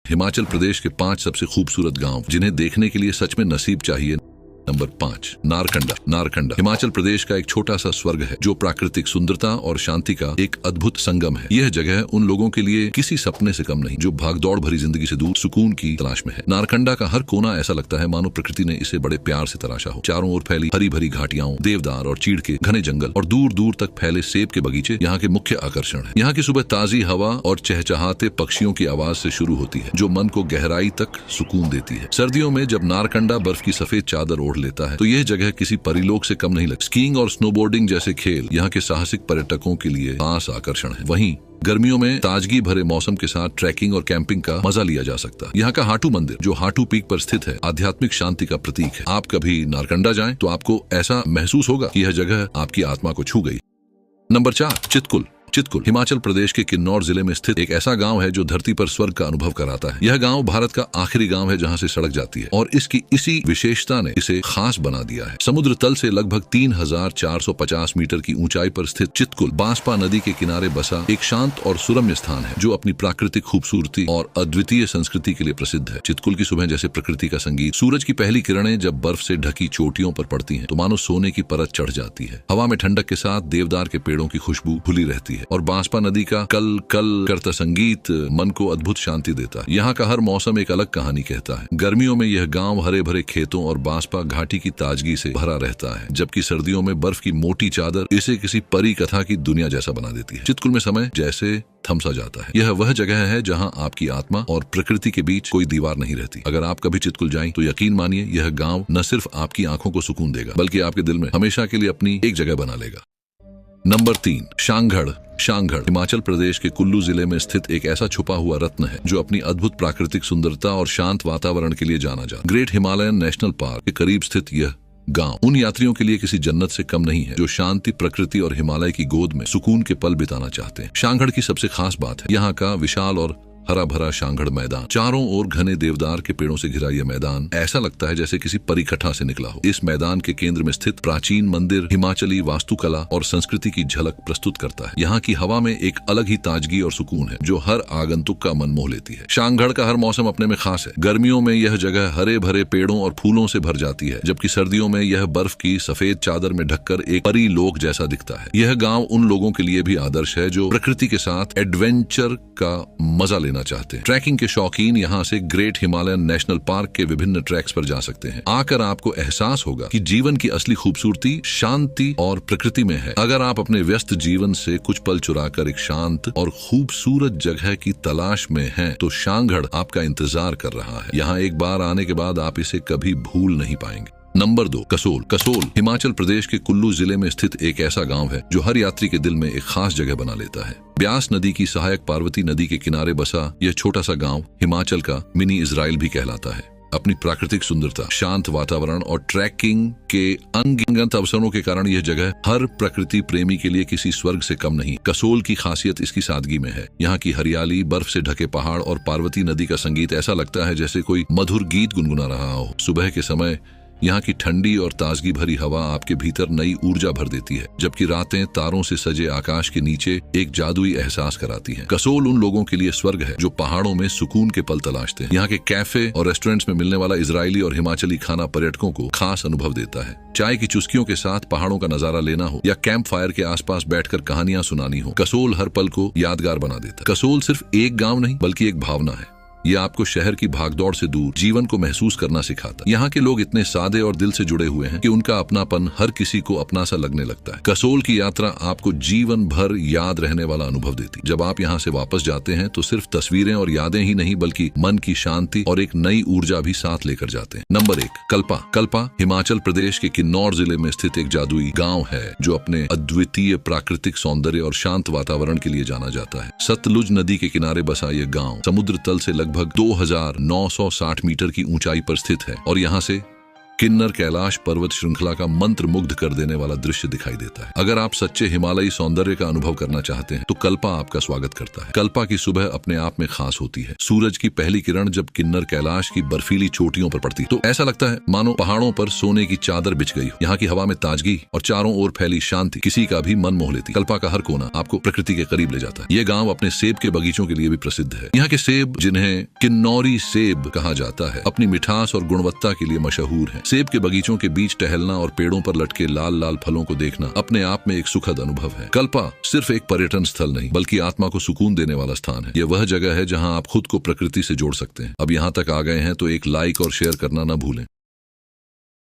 हिमाचल प्रदेश के 5 सबसे खूबसूरत गांव जिन्हें देखने के लिए सच में नसीब चाहिए। नंबर 5, नारकंडा। नारकंडा हिमाचल प्रदेश का एक छोटा सा स्वर्ग है जो प्राकृतिक सुंदरता और शांति का एक अद्भुत संगम है। यह जगह उन लोगों के लिए किसी सपने से कम नहीं जो भागदौड़ भरी जिंदगी से दूर सुकून की तलाश में है। नारकंडा का हर कोना ऐसा लगता है मानो प्रकृति ने इसे बड़े प्यार से तराशा हो। चारों ओर फैली हरी भरी घाटियां, देवदार और चीड़ के घने जंगल और दूर दूर तक फैले सेब के बगीचे यहाँ के मुख्य आकर्षण है। यहाँ की सुबह ताजी हवा और चहचहाते पक्षियों की आवाज से शुरू होती है जो मन को गहराई तक सुकून देती है। सर्दियों में जब नारकंडा बर्फ की सफेद चादर ओढ़ लेता है तो यह जगह किसी परिलोक से कम नहीं लगती। स्कीइंग और स्नोबोर्डिंग जैसे खेल यहाँ के साहसिक पर्यटकों के लिए खास आकर्षण है। वहीं गर्मियों में ताजगी भरे मौसम के साथ ट्रैकिंग और कैंपिंग का मजा लिया जा सकता है। यहाँ का हाटू मंदिर जो हाटू पीक पर स्थित है आध्यात्मिक शांति का प्रतीक है। आप कभी नारकंडा जाएं तो आपको ऐसा महसूस होगा कि यह जगह आपकी आत्मा को छू गई। नंबर 4, चितकुल। चितकुल हिमाचल प्रदेश के किन्नौर जिले में स्थित एक ऐसा गांव है जो धरती पर स्वर्ग का अनुभव कराता है। यह गांव भारत का आखिरी गांव है जहां से सड़क जाती है और इसकी इसी विशेषता ने इसे खास बना दिया है। समुद्र तल से लगभग 3450 मीटर की ऊंचाई पर स्थित चितकुल बांसपा नदी के किनारे बसा एक शांत और सुरम्य स्थान है जो अपनी प्राकृतिक खूबसूरती और अद्वितीय संस्कृति के लिए प्रसिद्ध है। चितकुल की सुबह जैसे प्रकृति का संगीत, सूरज की पहली किरणें जब बर्फ से ढकी चोटियों पर पड़ती हैं तो मानो सोने की परत चढ़ जाती है। हवा में ठंडक के साथ देवदार के पेड़ों की खुशबू फुली रहती है और बांसपा नदी का कल कल करता संगीत मन को अद्भुत शांति देता है। यहाँ का हर मौसम एक अलग कहानी कहता है। गर्मियों में यह गांव हरे भरे खेतों और बांसपा घाटी की ताजगी से भरा रहता है, जबकि सर्दियों में बर्फ की मोटी चादर इसे किसी परी कथा की दुनिया जैसा बना देती है। चितकुल में समय जैसे थमसा जाता है। यह वह जगह है जहां आपकी आत्मा और प्रकृति के बीच कोई दीवार नहीं रहती। अगर आप कभी चितकुल जाएं तो यकीन मानिए यह गांव न सिर्फ आपकी आंखों को सुकून देगा बल्कि आपके दिल में हमेशा के लिए अपनी एक जगह बना लेगा। नंबर 3, शांघड़। शांघड़ हिमाचल प्रदेश के कुल्लू जिले में स्थित एक ऐसा छुपा हुआ रत्न है जो अपनी अद्भुत प्राकृतिक सुंदरता और शांत वातावरण के लिए जाना जाता है। ग्रेट हिमालयन नेशनल पार्क के करीब स्थित यह गांव उन यात्रियों के लिए किसी जन्नत से कम नहीं है जो शांति, प्रकृति और हिमालय की गोद में सुकून के पल बिताना चाहते हैं। शांघड़ की सबसे खास बात है यहाँ का विशाल और हरा भरा शांघड़ मैदान। चारों ओर घने देवदार के पेड़ों से घिरा यह मैदान ऐसा लगता है जैसे किसी परिकथा से निकला हो। इस मैदान के केंद्र में स्थित प्राचीन मंदिर हिमाचली वास्तुकला और संस्कृति की झलक प्रस्तुत करता है। यहाँ की हवा में एक अलग ही ताजगी और सुकून है जो हर आगंतुक का मन मोह लेती है। शांघड़ का हर मौसम अपने में खास है। गर्मियों में यह जगह हरे भरे पेड़ों और फूलों से भर जाती है, जबकि सर्दियों में यह बर्फ की सफेद चादर में ढककर एक परी लोक जैसा दिखता है। यह गाँव उन लोगों के लिए भी आदर्श है जो प्रकृति के साथ एडवेंचर का मजा लेना चाहते हैं। ट्रैकिंग के शौकीन यहाँ से ग्रेट हिमालयन नेशनल पार्क के विभिन्न ट्रैक्स पर जा सकते हैं। आकर आपको एहसास होगा कि जीवन की असली खूबसूरती शांति और प्रकृति में है। अगर आप अपने व्यस्त जीवन से कुछ पल चुराकर एक शांत और खूबसूरत जगह की तलाश में हैं, तो शांघड़ आपका इंतजार कर रहा है। यहाँ एक बार आने के बाद आप इसे कभी भूल नहीं पाएंगे। नंबर 2, कसोल। कसोल हिमाचल प्रदेश के कुल्लू जिले में स्थित एक ऐसा गांव है जो हर यात्री के दिल में एक खास जगह बना लेता है। ब्यास नदी की सहायक पार्वती नदी के किनारे बसा यह छोटा सा गांव हिमाचल का मिनी इजराइल भी कहलाता है। अपनी प्राकृतिक सुंदरता, शांत वातावरण और ट्रैकिंग के अनगिनत अवसरों के कारण यह जगह हर प्रकृति प्रेमी के लिए किसी स्वर्ग से कम नहीं। कसोल की खासियत इसकी सादगी में है। यहाँ की हरियाली, बर्फ से ढके पहाड़ और पार्वती नदी का संगीत ऐसा लगता है जैसे कोई मधुर गीत गुनगुना रहा हो। सुबह के समय यहाँ की ठंडी और ताजगी भरी हवा आपके भीतर नई ऊर्जा भर देती है, जबकि रातें तारों से सजे आकाश के नीचे एक जादुई एहसास कराती हैं। कसोल उन लोगों के लिए स्वर्ग है जो पहाड़ों में सुकून के पल तलाशते हैं। यहाँ के कैफे और रेस्टोरेंट्स में मिलने वाला इजरायली और हिमाचली खाना पर्यटकों को खास अनुभव देता है। चाय की चुस्कियों के साथ पहाड़ों का नजारा लेना हो या कैंप फायर के आसपास बैठकर कहानियां सुनानी हो, कसोल हर पल को यादगार बना देता है। कसोल सिर्फ एक गाँव नहीं बल्कि एक भावना है। यह आपको शहर की भागदौड़ से दूर जीवन को महसूस करना सिखाता है। यहाँ के लोग इतने सादे और दिल से जुड़े हुए हैं कि उनका अपनापन हर किसी को अपना सा लगने लगता है। कसोल की यात्रा आपको जीवन भर याद रहने वाला अनुभव देती है। जब आप यहाँ से वापस जाते हैं तो सिर्फ तस्वीरें और यादें ही नहीं बल्कि मन की शांति और एक नई ऊर्जा भी साथ लेकर जाते हैं। नंबर 1, कल्पा। कल्पा हिमाचल प्रदेश के किन्नौर जिले में स्थित एक जादुई गाँव है जो अपने अद्वितीय प्राकृतिक सौंदर्य और शांत वातावरण के लिए जाना जाता है। सतलुज नदी के किनारे बसा यह गाँव समुद्र तल से लगभग 2960 मीटर की ऊंचाई पर स्थित है और यहाँ से किन्नर कैलाश पर्वत श्रृंखला का मंत्र मुग्ध कर देने वाला दृश्य दिखाई देता है। अगर आप सच्चे हिमालयी सौंदर्य का अनुभव करना चाहते हैं तो कल्पा आपका स्वागत करता है। कल्पा की सुबह अपने आप में खास होती है। सूरज की पहली किरण जब किन्नर कैलाश की बर्फीली चोटियों पर पड़ती तो ऐसा लगता है मानो पहाड़ों पर सोने की चादर बिछ गई हो। यहाँ की हवा में ताजगी और चारों ओर फैली शांति किसी का भी मन मोह लेती। कल्पा का हर कोना आपको प्रकृति के करीब ले जाता है। ये गांव अपने सेब के बगीचों के लिए भी प्रसिद्ध है। यहाँ के सेब, जिन्हें किन्नौरी सेब कहा जाता है, अपनी मिठास और गुणवत्ता के लिए मशहूर है। सेब के बगीचों के बीच टहलना और पेड़ों पर लटके लाल लाल फलों को देखना अपने आप में एक सुखद अनुभव है। कल्पा सिर्फ एक पर्यटन स्थल नहीं बल्कि आत्मा को सुकून देने वाला स्थान है। यह वह जगह है जहां आप खुद को प्रकृति से जोड़ सकते हैं। अब यहाँ तक आ गए हैं तो एक लाइक और शेयर करना न भूलें।